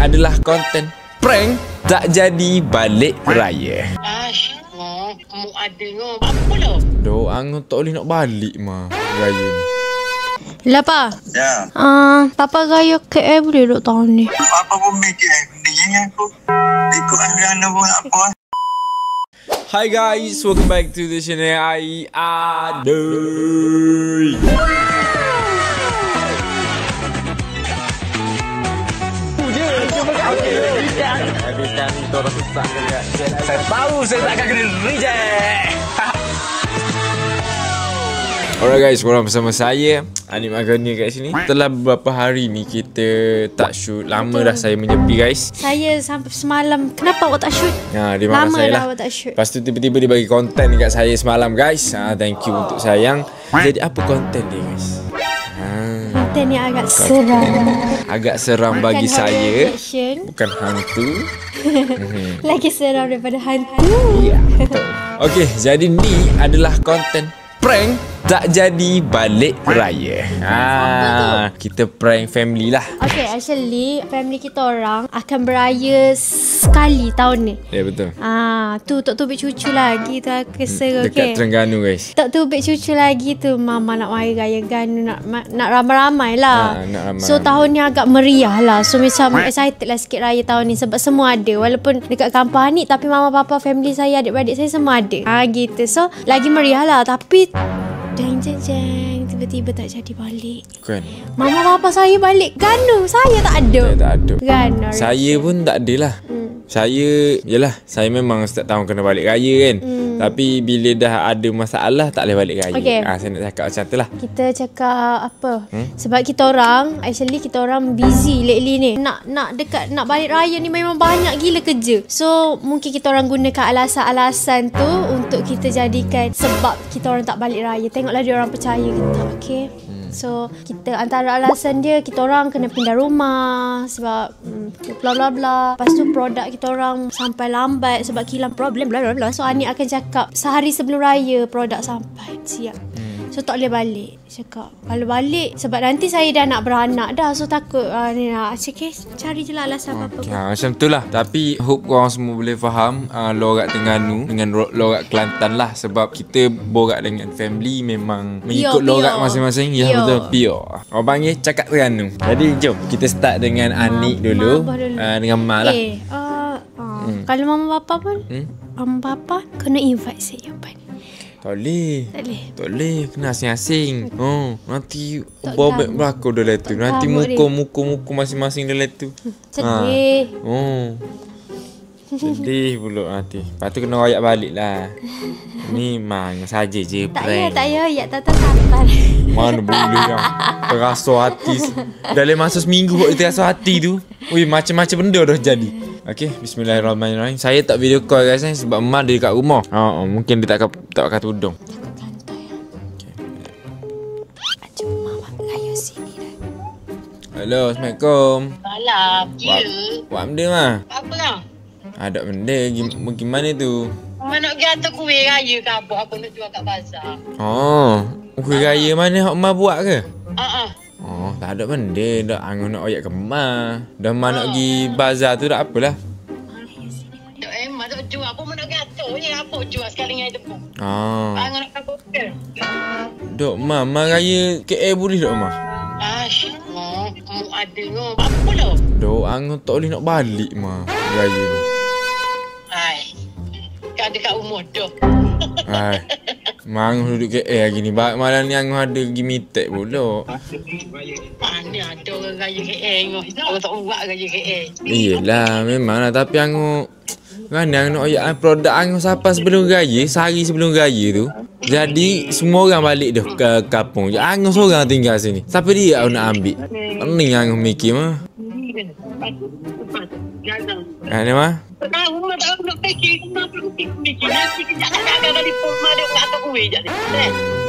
adalah konten prank tak jadi balik raya. Mu ada ngau. Apa lo? Doa ngau tak boleh nak balik mah raya ni. Lah, Pa. Ya. Papa gaya KL boleh duduk tahun ni. Apa pun mikir ni aku. Ikut Ariana pun tak apa. Hi guys, welcome back to the channel Aduh. Habiskan itu orang susah kerja. Saya tahu saya tak akan kena reject. Alright guys, korang bersama saya Anik Magani kat sini. Setelah beberapa hari ni kita tak shoot. Lama dah saya menyepi guys. Saya sampai semalam. Kenapa awak tak shoot? Dia marah Lama saya dah lah. awak tak shoot. Lepas tu tiba-tiba dia bagi konten dekat saya semalam guys. Thank you untuk sayang. Jadi apa konten dia guys? Konten yang agak seram. Agak seram bagi Bukan saya. horror action. Bukan hantu. Lagi seram daripada hantu. Ya, betul. Okey, jadi ni adalah konten prank tak jadi balik raya. Kita prank family lah. Okay, actually family kita orang akan beraya sekali tahun ni. Ya, betul. Tu Tok Tubik cucu lagi tu aku rasa. Dekat Okay, Terengganu guys. Tok Tubik cucu lagi tu mama nak mari raya Ganu, nak ramai-ramai lah. Nak ramai-ramai. So tahun ni agak meriah lah. So macam excited lah sikit raya tahun ni sebab semua ada. Walaupun dekat kampung Hanik tapi mama papa family saya, adik-beradik saya semua ada. Gitu. So lagi meriah lah. Tapi jeng tiba-tiba tak jadi balik. Kan? Mama papa saya balik Ganu, saya tak ada. Saya tak ada. Ganu. Saya pun tak ada lah. Saya, yelah, saya memang setiap tahun kena balik raya kan. Tapi bila dah ada masalah tak boleh balik raya. Okay. Saya nak cakap macam tu lah. Kita cakap apa? Sebab kita orang, actually kita orang busy lately ni. Nak balik raya ni memang banyak gila kerja. So mungkin kita orang gunakan alasan-alasan tu untuk kita jadikan sebab kita orang tak balik raya. Tengoklah dia orang percaya ke tak, okay? So kita antara alasan dia kita orang kena pindah rumah sebab bla bla bla. Lepas tu produk kita orang sampai lambat sebab kilang problem bla bla bla. So Anik akan cakap sehari sebelum raya produk sampai siap. So tak boleh balik. Cakap kalau balik sebab nanti saya dah nak beranak dah. So takut ni nak cari je lah alasan apa-apa. Macam tu lah. Tapi hope korang semua boleh faham lorak Terengganu dengan lorak Kelantan lah. Sebab kita borak dengan family memang mengikut lorak masing-masing. Ya, betul, pure. Orang panggil cakap Terengganu. Jadi jom kita start dengan Anik dulu. Dengan Mak lah. Kalau mama papa pun mama papa kena invite saya apa ni. Tak boleh. Tak boleh. Kena asing-asing. Nanti bawa beg belakang dah lah tu. Nanti muka masing-masing dah lah tu. Sedih. Sedih pula nanti. Lepas tu kena rayak balik lah. Ni mang saja je. Tak ya. Ya tak santai. Mana boleh yang terasa hati. Dalam masa seminggu kok terasa hati tu. Macam-macam benda dah jadi. Okay, bismillahirrahmanirrahim. Saya tak video call guys sebab Mak dia dekat rumah. Mungkin dia tak pakai tudung. Ajak mama raya sini dah. Hello, Assalamualaikum. Malam. Buat benda mah? Apa lah? Ada benda gimana tu? Mana nak pergi atas kuih raya ke apa nak jual kat bazar. Kuih raya mana hak Mak buat ke? Tak ada benda. Dah angun nak oyak ke Mak. Dah Mak nak pergi bazar tu dah apalah. Mak tak jual. Apa nak pergi atas je. Apa jual sekali dengan debu. Angun nak kapal ke? Dok Mak raya KL boleh tak Mak? Mu ada ngau. Apa lo? Dok angun tak boleh nak balik Mak raya ni. Kan dekat umur dah. Mak duduk KL lagi ni. Malam ni Angoh ada pergi mitek pula. Mana ada orang raya KL ngau. Orang tak buat raya KL. Iyalah memanglah. Tapi Angoh kan Angoh nak oyak produk Angoh sampai sebelum raya. Sehari sebelum raya tu. Jadi semua orang balik dah ke kampung. Angoh seorang tinggal sini. Siapa dia nak ambil? Pening Angoh mikir mah. Ni mah? Tahu mah tak nak fikir. Kenapa aku fikir? Nanti kejap agak dari rumah dia kat atas kuih je.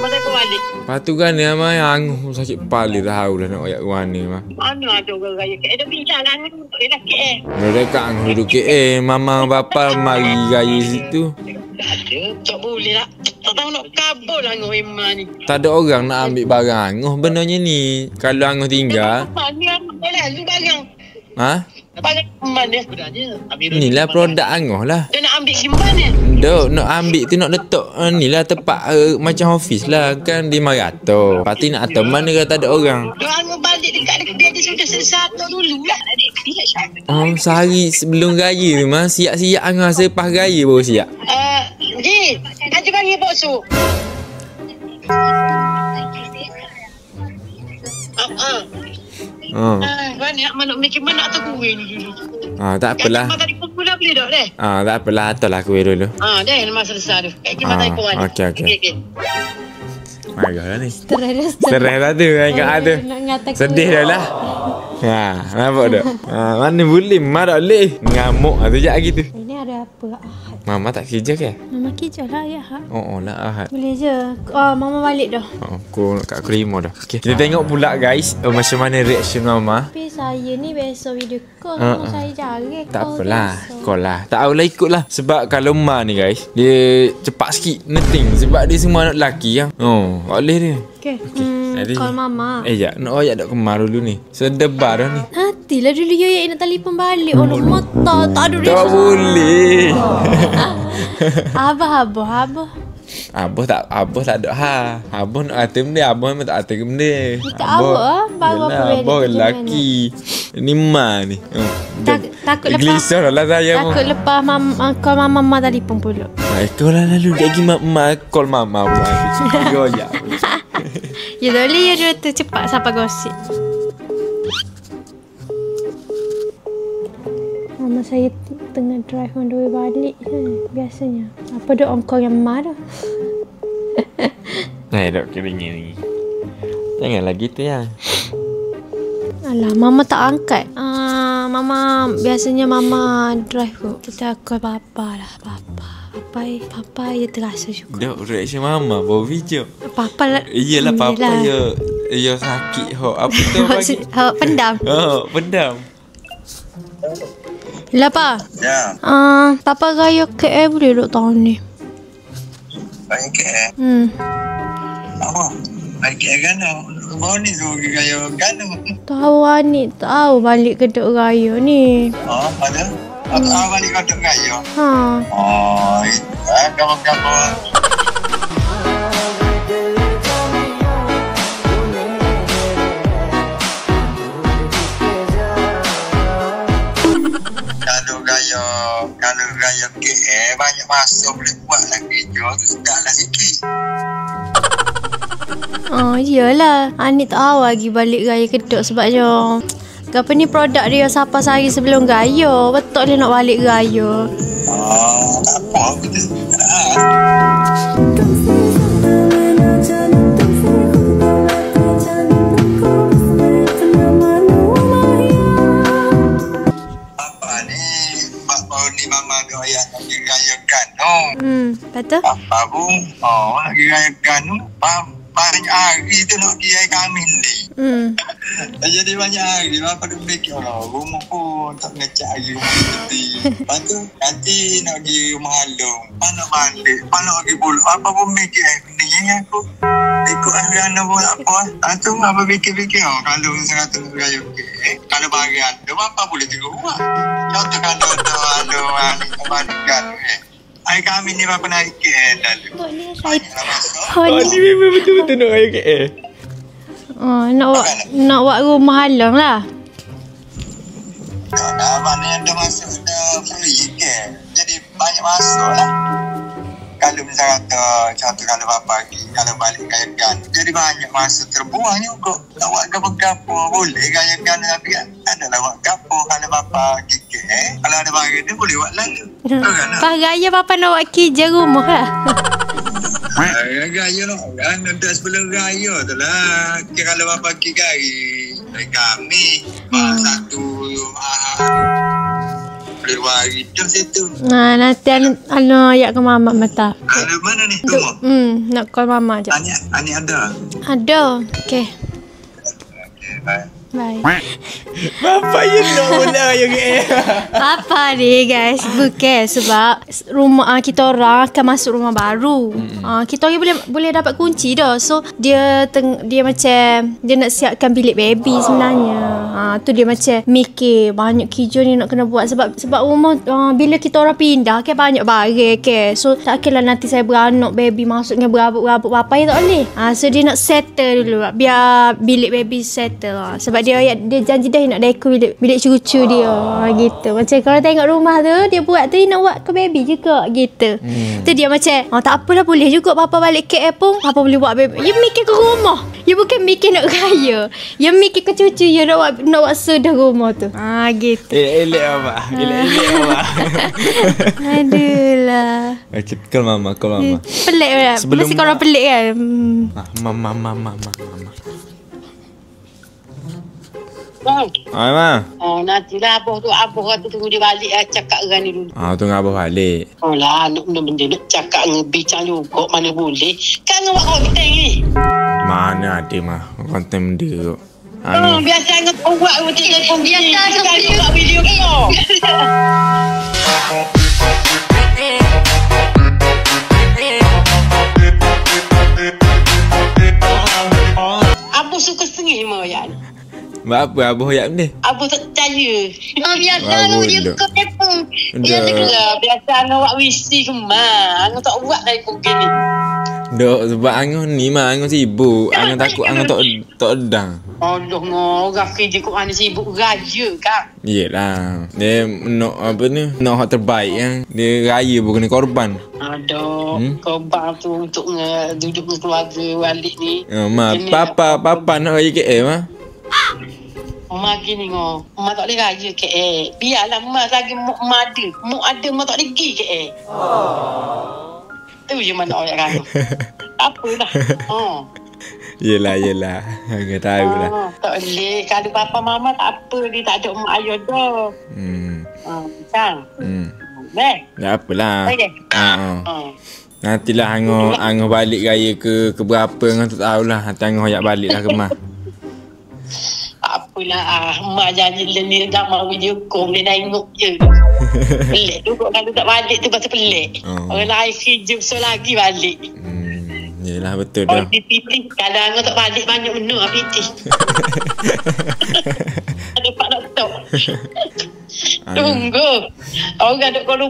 Masa aku balik. Lepas tu kan dia mah Angoh sakit kepala tahu lah nak oyak ke mana mah. Mana ada orang raya KL. Ada bincang lah Angoh untuk elak KL. Mereka Angoh duduk KL. Mama bapa mari raya situ. Tak ada. Tak boleh lah. Tak tahu nak kabul Angoh memang ni. Tak ada orang nak ambil barang Angoh benarnya ni. Kalau Angoh tinggal. Mana Angoh lah. Lu barang. Banyak keman dia sebenarnya. Inilah produk Angah lah. Dia nak ambil gimana? Dok, nak ambil tu nak letak ni lah tempat macam office lah kan di Marato. Lepas tu nak atas mana kata tak ada orang. Dia balik dekat dia sudah selesai dulu lah. Dia siapa? Oh, sehari sebelum raya memang siap-siap Angah selepas raya baru siap. Ji, kaju kaki bossu. Banyak mana mikir mana tak kuih ni dulu. Tak apalah. Kat tadi pun dah beli dah deh. Tak apalah, aturlah kuih dulu. Dah masa selesai tu. Kat tadi pun ada. Okey. Marahlah ni. Stres lah tu ingat ada. Sedih dah lah. Nampak tak? Mana boleh marah boleh. Ngamuk tu je gitu. Ini ada apa? Mama tak kerja ke? Mama kerja lah ya. Oh lah Ahad. Boleh je. Mama balik dah. Aku kat Krimo dah. Okay. Kita tengok pula guys macam mana reaction Mama. Tapi saya ni biasa video call. Saya jarang tak apalah. Call lah. Tak apalah ikut lah. Sebab kalau Ma ni guys, dia cepat sikit neting. Sebab dia semua anak lelaki yang. Tak boleh dia. Okay. Jadi, call Mama. Nak oyak dak kemar dulu ni. Sedebar dah ni. Nantilah dulu Yoyak nak telefon balik. Allah mata. Tak ada tak boleh. Abah. Abah tak ada Abah nak kata benda. Abah memang tak kata benda. Kita awak baru apa Abah lelaki. Ni Ma ni. Takut lepas. Gelisah lah saya. Takut lepas call Mama telefon pula. Kau lah lalu lagi call Mama pula. Goyak. Ya boleh ya dia tu cepat sampai gosip. Mama saya tengah drive on the way balik biasanya. Apa dah ongkong yang marah. Dok keringnya ni. Janganlah gitu ya. Alah, Mama tak angkat. Mama biasanya Mama drive kot. Kita call Papa lah. Papa ya terasa juga. Dok reaction Mama bawa video. Papa lah. Iyalah Papa ya sakit apa tu pagi. Pendam. Pendam. Lah Pa. Ya. Papa raya KL boleh duk tahun ni. Raya KL? Apa? Raya KL kan? Baru ni tu raya kan? Tahu Anik tahu balik ke duk raya ni. Ada? Apa balik ke duk raya? Itu kawan-kawan. Kalau raya KL banyak masa boleh buat lah kerja tu sedaplah sikit. Iyalah. Anik tahu lagi balik raya Kedok sebabnya apa ni produk dia siapa sehari sebelum raya. Betul dia nak balik raya. Tak apa kita Mama dia ayah lagi rayakan Betul? Apa pun lagi rayakan banyak hari tu nak pergi air kami ni. Jadi banyak hari Bapa dia fikir rumah pun tak ngecat lagi rumah nanti. Lepas tu nanti nak pergi rumah halung. Lepas nak balik. Lepas nak pergi pulang. Bapa pun fikir benda ni aku ikut Ariana pun tak apa. Lepas tu Bapa fikir-fikir kalau misalnya kata nak raya kalau bagi anda Bapa boleh tengok rumah. Contoh kalau ada bandingkan air kami ni Bapa naik KL lalu. Ni memang betul-betul nak raya KL. Nak buat rumah halang lah. Abang ni ada masuk dah free ke. Jadi banyak masuk lah. Kalau misalnya kata contoh kalau Bapa pergi, kalau balik kayakan, jadi banyak masa terbuang juga. Nak buat gapo-gapo boleh kayakan tapi adalah buat gapo kalau Bapa pergi kalau ada barang dia boleh buat lalu. Pas raya Papa nak buat kerja rumah lah. Raya nak kan ada sebelum raya tu lah. Kalau Bapa pergi kami satu boleh buat hari tu situ. Nanti ayat ke Mama mata. Ada mana ni rumah? Nak call Mama je. Ani ada? Ada. Okay. Okay, bye. Bye. Bapa you nak pula you Apa ni guys? Bukan sebab rumah kita orang akan masuk rumah baru. Kita orang boleh dapat kunci dah. So dia macam dia nak siapkan bilik baby sebenarnya. Tu dia macam mikir banyak kerja ni nak kena buat sebab rumah bila kita orang pindah kan banyak barang kan. So takkanlah nanti saya beranak baby masuknya berabuk-rabuk bapa ya tak boleh. So dia nak settle dulu biar bilik baby settle. Sebab dia janji dah nak dekor bilik cucu dia gitu. Macam kalau tengok rumah tu dia buat tu nak buat ke baby juga gitu. Tu dia macam tak apalah boleh juga papa balik KL pun papa boleh buat baby. You mikir ke rumah. You bukan mikir nak raya. You mikir ke cucu you nak buat sudah rumah tu. Gitu. Elek abah. Aduh lah. Okay, call mama. Pelik lah. Mesti korang pelik kan. Mama. Ma. Nantilah abah tu tunggu dia balik cakap dengan ni dulu. Tunggu abah balik. Lah, nak benda-benda nak cakap ngebincang juga mana boleh. Kan awak konten ni. Mana ada mah konten benda. Biasa dengan awak telefon biasa dengan video call. Abu suka sengih Mayan. Apa abah hoyak benda? Abu tak percaya. Biasa Abu dia dah. suka telefon. Dah. Biasa dengan awak wisi ke mah. Aku tak buat telefon gini. Dok sebab angon ni mah angon sibuk. Angon takut angon tak edang. Aduh orang kerja kok mana sibuk raja kan. Yelah. Dia nak apa ni? Nak hak terbaik kan. Dia raya pun kena korban. Aduh, korban tu untuk duduk dengan keluarga balik ni. Papa nak raya KL mah. Mak gini ngah. Mak tak boleh raya KL. Biarlah mak lagi mak ada. Mak ada mak tak boleh pergi KL. Tu je mana orang raya. Apalah. Yelah. Aku tahu lah. Tak boleh. Kalau papa mama tak apa. Dia tak ada mak ayah dah. Kan? Tak apalah. Okay. Nantilah Angah balik raya ke berapa Angah tak tahulah. Nanti Angah hoyak balik lah ke mah. Apalah mak janji ni dah mau video call boleh tengok je. Pelik tu kalau tak balik tu pasal pelik. Orang lain kerja besar lagi balik. Yelah betul dah. Pitih kalau Angah tak balik banyak benda pitih. Ada pak nak stop. Tunggu. Orang kau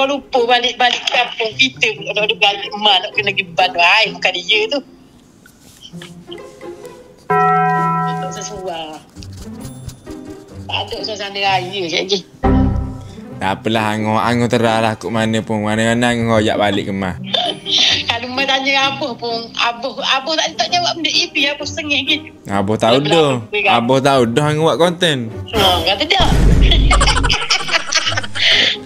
lupa balik kampung kita pula ada balik mak nak kena pergi bandai bukan dia tu. Tak sesuai. Tak ada suasana raya lagi. Tak apalah Angah terahlah kat mana pun. Mana-mana Angah hoyak balik ke mah. Kalau mak tanya Abah pun Abah tak jawab benda ibi Abah sengih gitu. Abah tahu dah. Abah tahu dah Angah buat konten. Kata dah.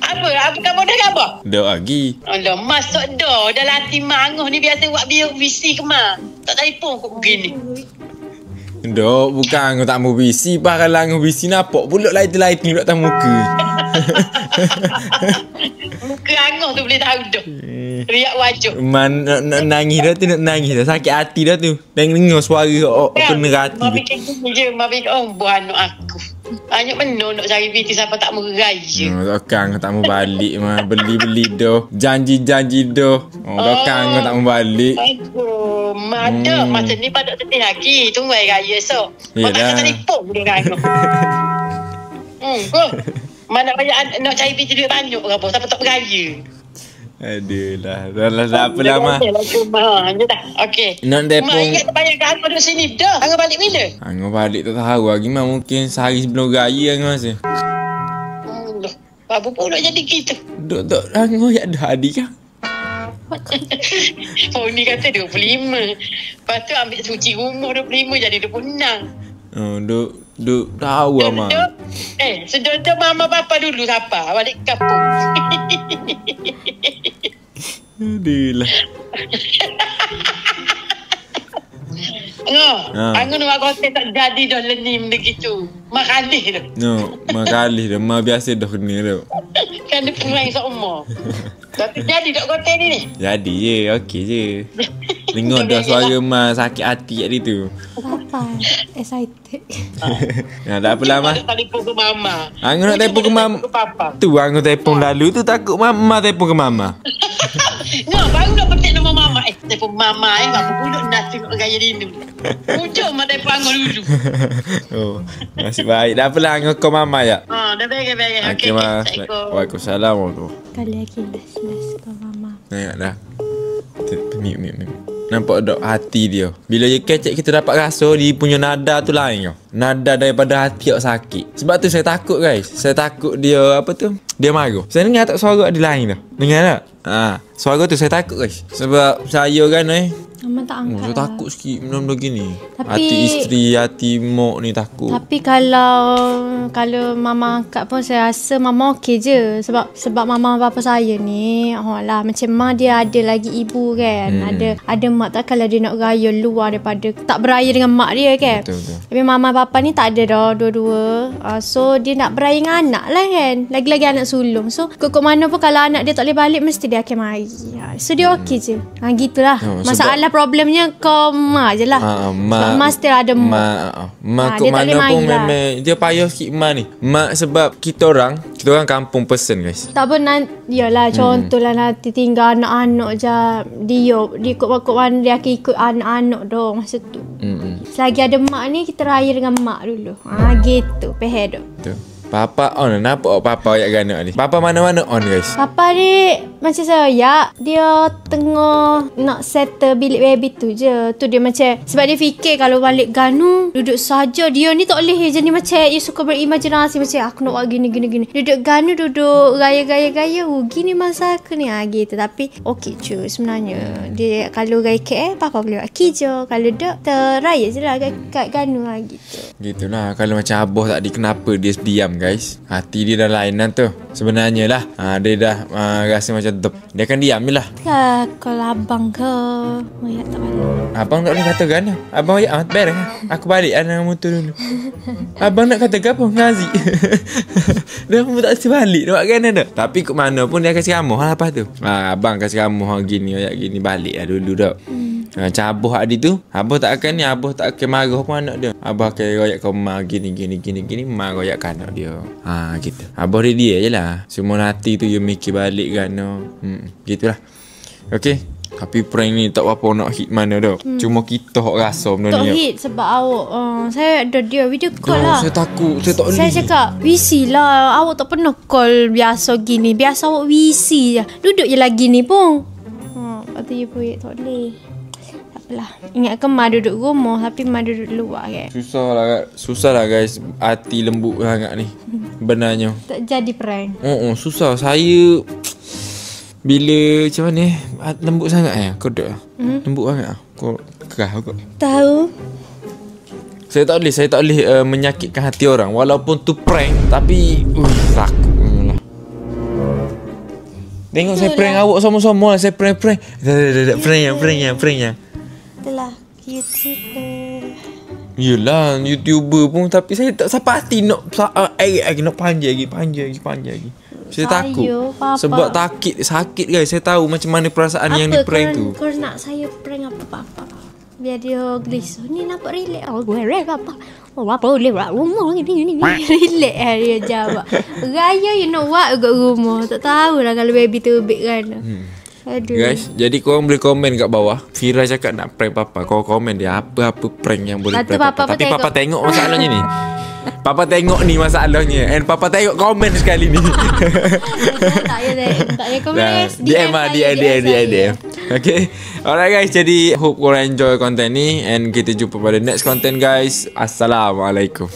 Apa kamu dah ke apa? Dah lagi. Alah, masuk dah. Dah latih mak Angah ni biasa buat visi ke mak. Tak telefon kok begini. Dok, bukan Angah tak mau visi. Bah kalau Angah visi nampak pula light-lighting kat atas muka. Muka Angah tu boleh tahu dah. Riak wajah. Nak nangis dah tu, nak nangis dah. Sakit hati dah tu. Dengar suara kena hati Mak tu. fikir gini je. Mak fikir, buah anak aku. Banyak benar nak cari viti siapa tak mau raya. Takkan Angah tak mau balik mah. Beli-beli dah. Janji-janji dah. Takkan Angah tak mau balik. Aduh, mak ada. Masa ni pada sedih lagi. Tunggu raya esok. Mak tak nak telefon dia Angah. Mana banyak nak cari viti duit banyak ke apa. Siapa tak beraya. Aduh lah. Dah apalah mah. Okey. Nak depong. Mak ingat bayar Angah duduk sini dah. Angah balik bila? Angah balik tak tahu lagi mah. Mungkin sehari sebelum raya Angah rasa. Apa pun nak jadi kita. Dok Angah ya dah adik kan? Oh ni kata 25. Lepas tu ambil suci rumah 25 jadi 26. Duk tahu lah mah. Sedar mama bapa dulu siapa balik kampung. Aduh lah. Angah nak konten tak jadi dah lenim begitu. Makalih dah. Makalih dah. Mak biasa dah kena dah. Kan dia perangai seumur. Tapi jadi tak konten ni? Jadi je. Okey je. Dengar dah suara Ma sakit hati kat situ. Papa excited. Ya, tak apalah Ma. Telefon ke mama. Angin nak telefon ke Mama. Ke papa. Tu angin telefon lalu tu takut Mama telefon ke Mama. Nah, baru dah petik nama mama. Telefon mama apa pula nak tengok gaya rindu. Ujung mak telefon angin dulu. Oh, nasib baik. Tak apalah angin call Mama ya. Dah beres. Okey Ma. Waalaikumsalam warahmatullahi. Kali lagi last ke mama. Tengok dah. Mute. Nampak tak hati dia. Bila dia kecek kita dapat rasa dia punya nada tu lain tau. Nada daripada hati yang sakit. Sebab tu saya takut guys. Saya takut dia apa tu? Dia marah. Saya dengar tak suara dia lain tau. Dengar tak? Suara tu saya takut guys. Sebab saya kan Mama tak angkat. saya takut sikit benda-benda gini. Tapi- Hati isteri, hati mak ni takut. Tapi kalau mama angkat pun saya rasa mama okey je. Sebab mama bapa saya ni lah macam mak dia ada lagi ibu kan. Ada mak takkanlah dia nak raya luar daripada tak beraya dengan mak dia kan. Betul. Tapi mama bapa ni tak ada dah dua-dua. So dia nak beraya dengan anak lah kan. Lagi-lagi anak sulung. So kok mana pun kalau anak dia tak boleh balik mesti dia akan mari. So dia okey je. Gitulah. Masalah problemnya kau mak je lah. Mak still ada mak. Mak dia kok tak boleh mana pun main lah. memang dia payah sikit mak ni. Mak sebab kita orang kampung person guys. Tak pernah. Yalah contohlah nanti tinggal anak-anak je. Dia ikut mana dia akan ikut anak-anak dong masa tu. Selagi ada mak ni kita raya dengan mak dulu. Gitu. Faham tak? Betul. Papa on. Nampak papa ayat ganak ni. Papa mana-mana on guys. Papa ni macam saya, dia tengah nak settle bilik baby tu je. Tu dia macam, sebab dia fikir kalau balik Ganu duduk saja. Dia ni tak boleh je ni macam dia suka berimajinasi macam aku nak buat gini. Duduk Ganu duduk gaya gini masa aku ni gitu. Tapi okey cuy sebenarnya. Dia kalau gaya KL papa boleh buat kerja. Kalau tak teraya je lah kat Ganu gitu. Gitulah. Kalau macam abah tadi kenapa dia diam guys. Hati dia dah lainan tu. Sebenarnya lah. Dia dah rasa macam dia akan diam je lah. Kalau abang ke Mayak tak balik. Abang tak boleh kata gana. Abang ayat beres. Aku balik dengan motor dulu. Abang nak kata apa? Ngazi. Dia pun tak kasi balik. Nak buat gana tak? Tapi ke mana pun dia kasi ramuh lah lepas tu. Abang kasi ramuh gini ayat gini. Balik lah dulu tak. Macam abah adik tu, abah tak akan ni, abah tak akan marah pun anak dia. Abah akan royak kau mak gini, mak royak kan anak dia. Gitu. Abah dia je lah. Semua hati tu dia mikir balik kan. Gitulah. Okey. Tapi prank ni tak apa nak hit mana dah. Cuma kita rasa benda Tak ni. hit sebab awak saya ada dia video call lah. Saya takut. Saya tak boleh. Saya cakap WC lah. Awak tak pernah call biasa gini. Biasa awak WC je. Duduk je lagi ni pun. Lepas tu dia pun tak boleh. Lah. Ingatkan Ma duduk rumah tapi Ma duduk luar kan. Susah lah guys. Hati lembut sangat ni. Benarnya. Tak jadi prank. Susah. Saya bila macam mana lembut sangat kau dah. Lembut sangat. Kau kerah kau. Tahu. Saya tak boleh menyakitkan hati orang walaupun tu prank tapi takut lah. Tengok saya prank awak sama-sama lah. Saya prank. Pranknya. Itulah YouTuber. Yelah YouTuber pun. Tapi saya tak sampai hati nak panjang lagi. Saya takut Papa. sebab sakit guys. Saya tahu macam mana perasaan yang di prank tu. Kau nak saya prank apa Papa? Biar dia gelisah. Ni nampak relax. Gue relax Papa. Apa boleh buat rumah ni. Relax dia jawab. Raya you know what kat rumah. Tak tahulah kalau baby terbit kan. Aduh. Guys, jadi korang boleh komen kat bawah. Fira cakap nak prank Papa. Korang komen dia apa-apa prank yang boleh prank Papa. Tapi Papa tengok masalahnya ni. Papa tengok ni masalahnya. And Papa tengok komen sekali ni. Tak payah komen guys. DM. Okay. Alright guys, jadi hope korang enjoy konten ni. And kita jumpa pada next content guys. Assalamualaikum.